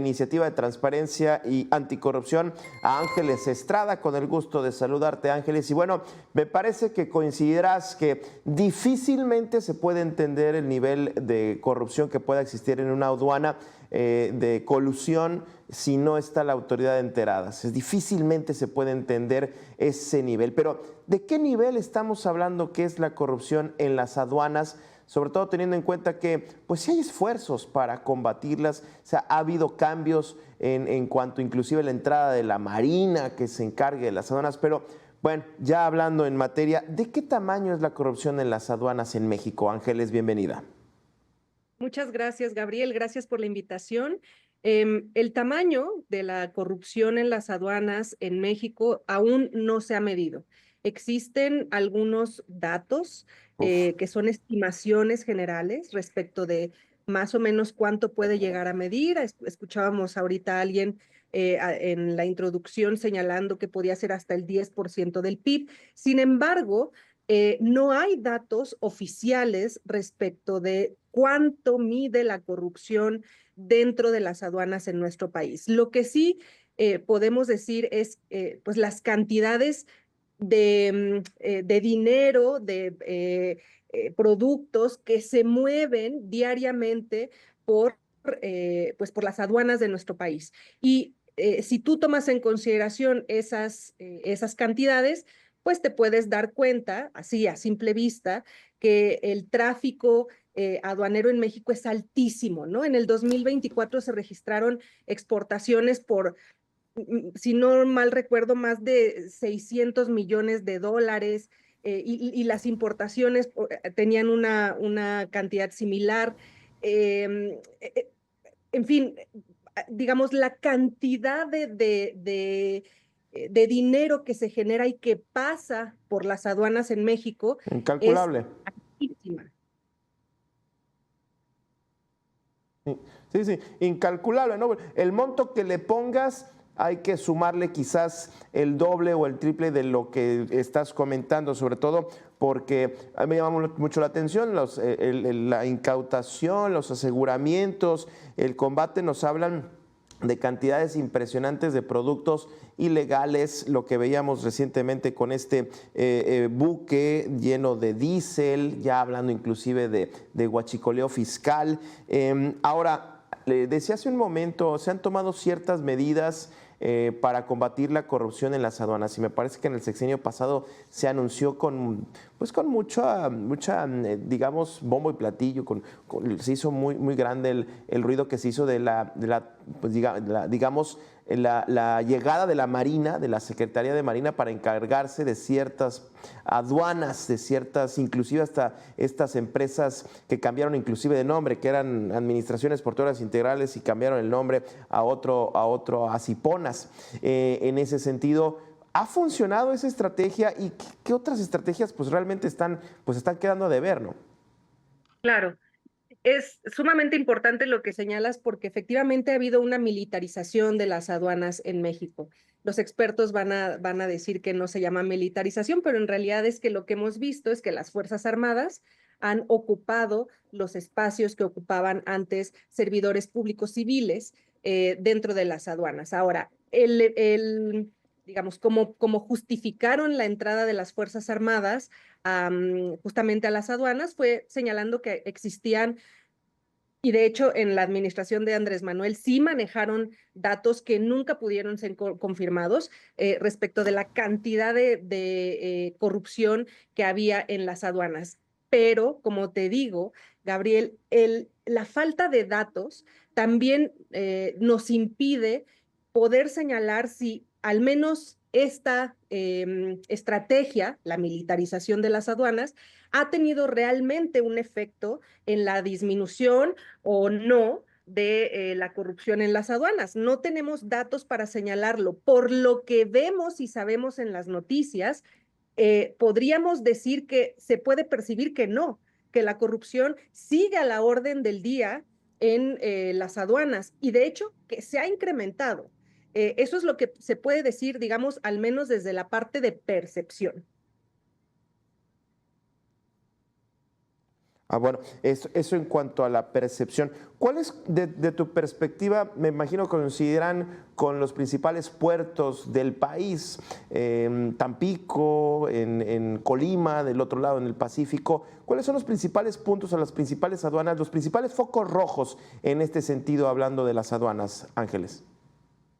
Iniciativa de Transparencia y Anticorrupción, a Ángeles Estrada. Con el gusto de saludarte, Ángeles. Y bueno, me parece que coincidirás que difícilmente se puede entender el nivel de corrupción que pueda existir en una aduana, de colusión, si no está la autoridad enterada. Difícilmente se puede entender ese nivel. Pero, ¿de qué nivel estamos hablando que es la corrupción en las aduanas? Sobre todo teniendo en cuenta que pues sí hay esfuerzos para combatirlas. O sea, ha habido cambios en cuanto inclusive a la entrada de la Marina que se encargue de las aduanas. Pero bueno, ya hablando en materia, ¿de qué tamaño es la corrupción en las aduanas en México? Ángeles, bienvenida. Muchas gracias, Gabriel. Gracias por la invitación. El tamaño de la corrupción en las aduanas en México aún no se ha medido. Existen algunos datos Uf. que son estimaciones generales respecto de más o menos cuánto puede llegar a medir. Escuchábamos ahorita a alguien en la introducción señalando que podía ser hasta el 10% del PIB. Sin embargo, no hay datos oficiales respecto de cuánto mide la corrupción dentro de las aduanas en nuestro país. Lo que sí podemos decir es pues las cantidades de dinero, de productos que se mueven diariamente por, pues por las aduanas de nuestro país. Y si tú tomas en consideración esas cantidades, pues te puedes dar cuenta, así a simple vista, que el tráfico aduanero en México es altísimo, ¿no? En el 2024 se registraron exportaciones por, si no mal recuerdo, más de 600 millones de dólares, y las importaciones tenían una cantidad similar. Eh, eh, en fin, digamos, la cantidad de dinero que se genera y que pasa por las aduanas en México es Incalculable. altísima. Sí, sí, sí, incalculable, ¿no? El monto que le pongas hay que sumarle quizás el doble o el triple de lo que estás comentando, sobre todo porque a mí me llama mucho la atención la incautación, los aseguramientos, el combate. Nos hablan de cantidades impresionantes de productos ilegales, lo que veíamos recientemente con este buque lleno de diésel, ya hablando inclusive de huachicoleo fiscal. Ahora, le decía hace un momento, se han tomado ciertas medidas para combatir la corrupción en las aduanas, y me parece que en el sexenio pasado se anunció pues con mucha digamos, bombo y platillo, se hizo muy grande el ruido que se hizo pues, digamos, la llegada de la Marina, de la Secretaría de Marina, para encargarse de ciertas aduanas, de ciertas, inclusive hasta estas empresas que cambiaron inclusive de nombre, que eran Administraciones Portuarias Integrales, y cambiaron el nombre a Ciponas. En ese sentido, ¿ha funcionado esa estrategia? ¿Y qué otras estrategias pues realmente están quedando a deber, ¿no? Claro. Es sumamente importante lo que señalas porque efectivamente ha habido una militarización de las aduanas en México. Los expertos van a decir que no se llama militarización, pero en realidad es que lo que hemos visto es que las Fuerzas Armadas han ocupado los espacios que ocupaban antes servidores públicos civiles dentro de las aduanas. Ahora, digamos, como justificaron la entrada de las Fuerzas Armadas justamente a las aduanas, fue señalando que existían, y de hecho en la administración de Andrés Manuel sí manejaron datos que nunca pudieron ser confirmados respecto de la cantidad de corrupción que había en las aduanas. Pero, como te digo, Gabriel, la falta de datos también nos impide poder señalar si al menos esta estrategia, la militarización de las aduanas, ha tenido realmente un efecto en la disminución o no de la corrupción en las aduanas. No tenemos datos para señalarlo. Por lo que vemos y sabemos en las noticias, podríamos decir que se puede percibir que no, que la corrupción sigue a la orden del día en las aduanas, y de hecho que se ha incrementado. Eso es lo que se puede decir, digamos, al menos desde la parte de percepción. Bueno, eso en cuanto a la percepción. ¿Cuál es, de tu perspectiva, me imagino coincidirán con los principales puertos del país, Tampico, en Colima, del otro lado, en el Pacífico? ¿Cuáles son los principales puntos o las principales aduanas, los principales focos rojos en este sentido, hablando de las aduanas, Ángeles?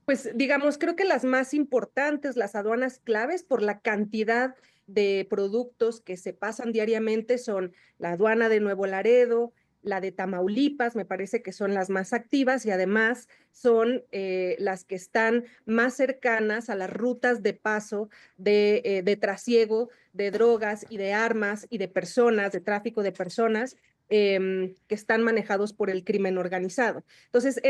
Pues digamos, creo que las más importantes, las aduanas claves por la cantidad de productos que se pasan diariamente son la aduana de Nuevo Laredo, la de Tamaulipas, me parece que son las más activas y además son las que están más cercanas a las rutas de paso de trasiego de drogas y de armas y de personas, de tráfico de personas que están manejados por el crimen organizado. Entonces,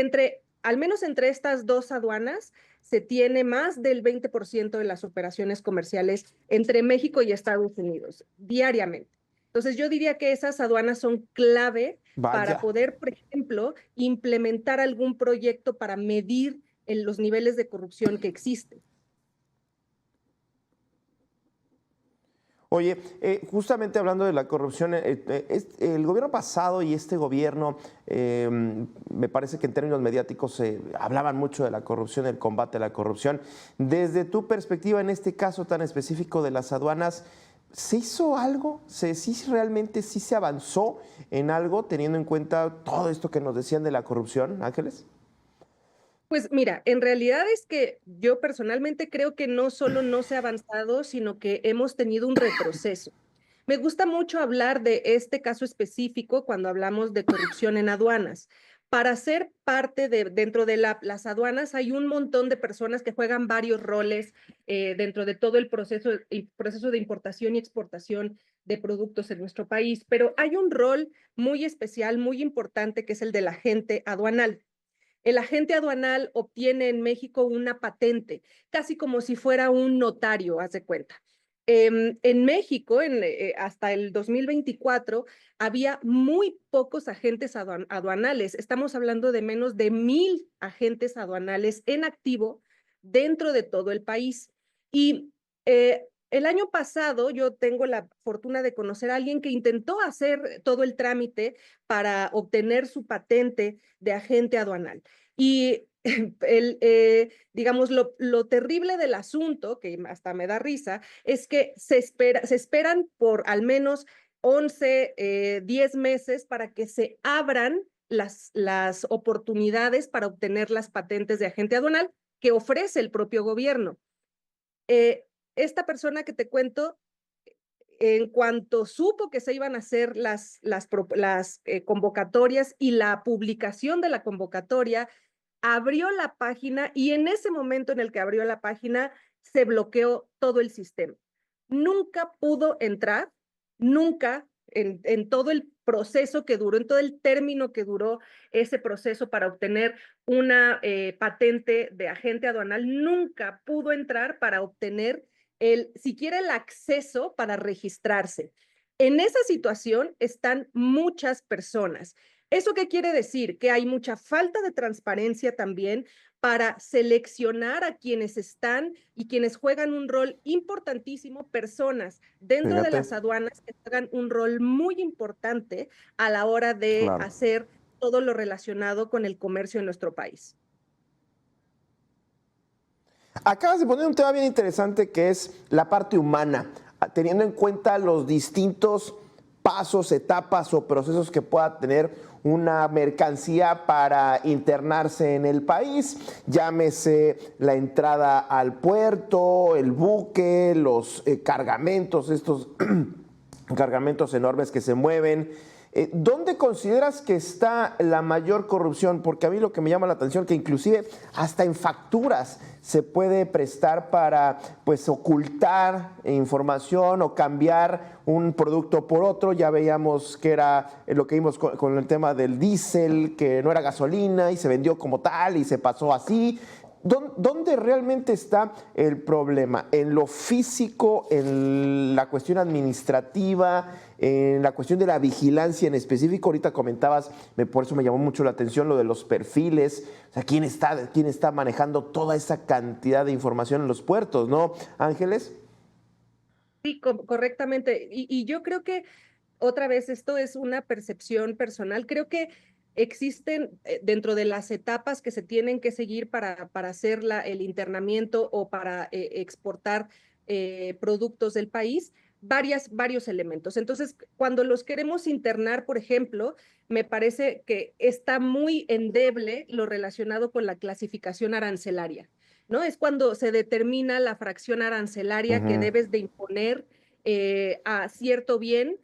al menos entre estas dos aduanas, se tiene más del 20% de las operaciones comerciales entre México y Estados Unidos diariamente. Entonces, yo diría que esas aduanas son clave para Vaya. poder, por ejemplo, implementar algún proyecto para medir los niveles de corrupción que existen. Oye, justamente hablando de la corrupción, el gobierno pasado y este gobierno, me parece que en términos mediáticos se hablaban mucho de la corrupción, del combate a la corrupción. Desde tu perspectiva, en este caso tan específico de las aduanas, ¿se hizo algo? ¿Sí realmente sí se avanzó en algo, teniendo en cuenta todo esto que nos decían de la corrupción, Ángeles? Pues mira, en realidad es que yo personalmente creo que no solo no se ha avanzado, sino que hemos tenido un retroceso. Me gusta mucho hablar de este caso específico cuando hablamos de corrupción en aduanas. Para ser parte dentro de las aduanas hay un montón de personas que juegan varios roles dentro de todo el proceso de importación y exportación de productos en nuestro país, pero hay un rol muy especial, muy importante, que es el del agente aduanal. El agente aduanal obtiene en México una patente, casi como si fuera un notario, haz de cuenta. En México, hasta el 2024, había muy pocos agentes aduanales. Estamos hablando de menos de 1,000 agentes aduanales en activo dentro de todo el país. Y el año pasado yo tengo la fortuna de conocer a alguien que intentó hacer todo el trámite para obtener su patente de agente aduanal. Y digamos, lo terrible del asunto, que hasta me da risa, es que se esperan por al menos 11, 10 meses para que se abran las oportunidades para obtener las patentes de agente aduanal que ofrece el propio gobierno. Esta persona que te cuento, en cuanto supo que se iban a hacer las convocatorias y la publicación de la convocatoria, abrió la página y en ese momento en el que abrió la página se bloqueó todo el sistema. Nunca pudo entrar, nunca en todo el proceso que duró, en todo el término que duró ese proceso para obtener una patente de agente aduanal, nunca pudo entrar para obtener siquiera el acceso para registrarse. En esa situación están muchas personas. ¿Eso qué quiere decir? Que hay mucha falta de transparencia también para seleccionar a quienes están y quienes juegan un rol importantísimo, personas dentro de Fíjate, las aduanas que juegan un rol muy importante a la hora de claro. hacer todo lo relacionado con el comercio en nuestro país. Acabas de poner un tema bien interesante que es la parte humana, teniendo en cuenta los distintos pasos, etapas o procesos que pueda tener una mercancía para internarse en el país, llámese la entrada al puerto, el buque, los cargamentos, estos cargamentos enormes que se mueven. ¿Dónde consideras que está la mayor corrupción? Porque a mí lo que me llama la atención es que inclusive hasta en facturas se puede prestar para pues ocultar información o cambiar un producto por otro. Ya veíamos que era lo que vimos con el tema del diésel, que no era gasolina y se vendió como tal y se pasó así. ¿Dónde realmente está el problema? ¿En lo físico, en la cuestión administrativa, en la cuestión de la vigilancia en específico? Ahorita comentabas, por eso me llamó mucho la atención lo de los perfiles, o sea, ¿quién está manejando toda esa cantidad de información en los puertos, no, Ángeles? Sí, correctamente. Y yo creo que otra vez, esto es una percepción personal. Creo que existen dentro de las etapas que se tienen que seguir para hacer el internamiento o para exportar productos del país, varios elementos. Entonces, cuando los queremos internar, por ejemplo, me parece que está muy endeble lo relacionado con la clasificación arancelaria, ¿no? Es cuando se determina la fracción arancelaria que debes de imponer a cierto bien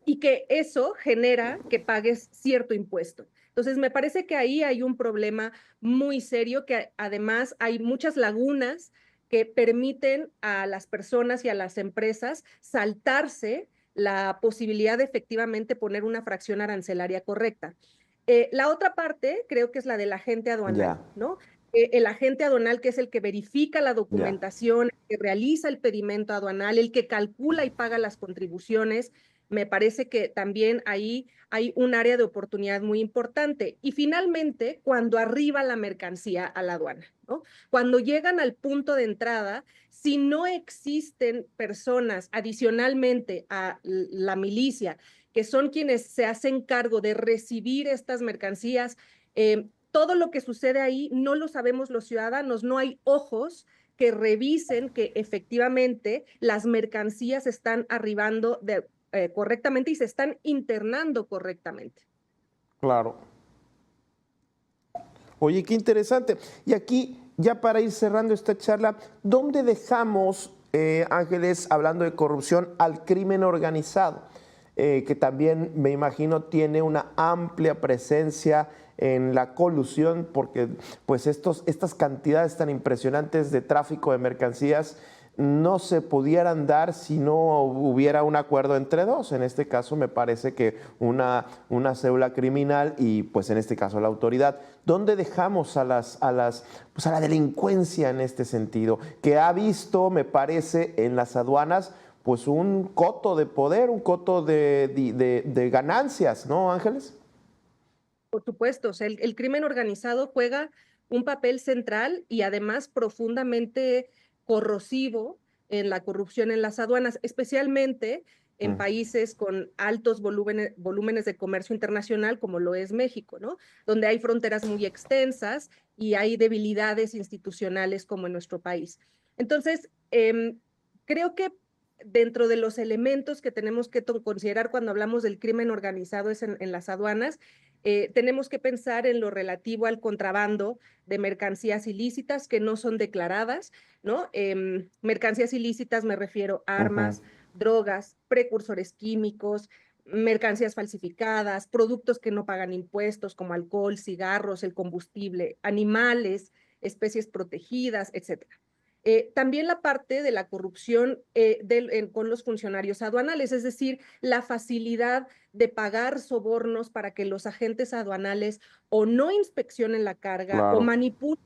y que eso genera que pagues cierto impuesto. Entonces, me parece que ahí hay un problema muy serio, que además hay muchas lagunas que permiten a las personas y a las empresas saltarse la posibilidad de efectivamente poner una fracción arancelaria correcta. La otra parte creo que es la del agente aduanal, Ya, ¿no? El agente aduanal, que es el que verifica la ya. documentación, el que realiza el pedimento aduanal, el que calcula y paga las contribuciones. Me parece que también ahí hay un área de oportunidad muy importante. Y finalmente, cuando arriba la mercancía a la aduana, ¿no? Cuando llegan al punto de entrada, si no existen personas adicionalmente a la milicia, que son quienes se hacen cargo de recibir estas mercancías, todo lo que sucede ahí no lo sabemos los ciudadanos, no hay ojos que revisen que efectivamente las mercancías están arribando correctamente y se están internando correctamente. Claro. Oye, qué interesante. Y aquí, ya para ir cerrando esta charla, ¿dónde dejamos, Ángeles, hablando de corrupción, al crimen organizado? Que también, me imagino, tiene una amplia presencia en la colusión, porque pues estas cantidades tan impresionantes de tráfico de mercancías no se pudieran dar si no hubiera un acuerdo entre dos. En este caso me parece que una célula criminal y pues en este caso la autoridad. ¿Dónde dejamos a la delincuencia en este sentido? Que ha visto, me parece, en las aduanas pues un coto de poder, un coto de ganancias, ¿no, Ángeles? Por supuesto, o sea, el crimen organizado juega un papel central y además profundamente corrosivo en la corrupción en las aduanas, especialmente en países con altos volúmenes de comercio internacional como lo es México, ¿no? Donde hay fronteras muy extensas y hay debilidades institucionales como en nuestro país. Entonces, creo que dentro de los elementos que tenemos que considerar cuando hablamos del crimen organizado es en las aduanas, tenemos que pensar en lo relativo al contrabando de mercancías ilícitas que no son declaradas, ¿no? Mercancías ilícitas me refiero a armas, drogas, precursores químicos, mercancías falsificadas, productos que no pagan impuestos como alcohol, cigarros, el combustible, animales, especies protegidas, etcétera. También la parte de la corrupción con los funcionarios aduanales, es decir, la facilidad de pagar sobornos para que los agentes aduanales o no inspeccionen la carga o Claro. manipulen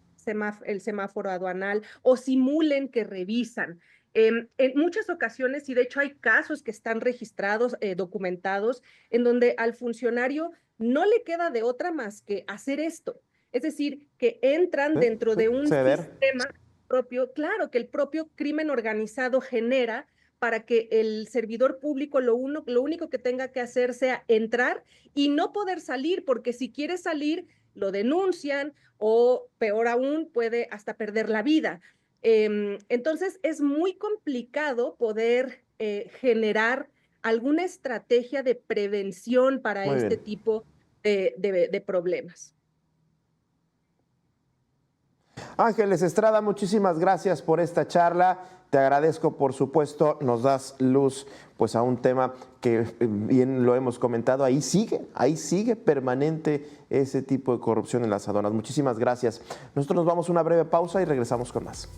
el semáforo aduanal o simulen que revisan. En muchas ocasiones, y de hecho hay casos que están registrados, documentados, en donde al funcionario no le queda de otra más que hacer esto. Es decir, que entran Sí, dentro sí, de un ceder. sistema propio, claro, que el propio crimen organizado genera para que el servidor público lo único que tenga que hacer sea entrar y no poder salir, porque si quiere salir, lo denuncian o peor aún, puede hasta perder la vida. Entonces, es muy complicado poder generar alguna estrategia de prevención para Muy este bien. tipo de problemas. Ángeles Estrada, muchísimas gracias por esta charla. Te agradezco, por supuesto, nos das luz pues a un tema que bien lo hemos comentado, ahí sigue permanente ese tipo de corrupción en las aduanas. Muchísimas gracias. Nosotros nos vamos a una breve pausa y regresamos con más.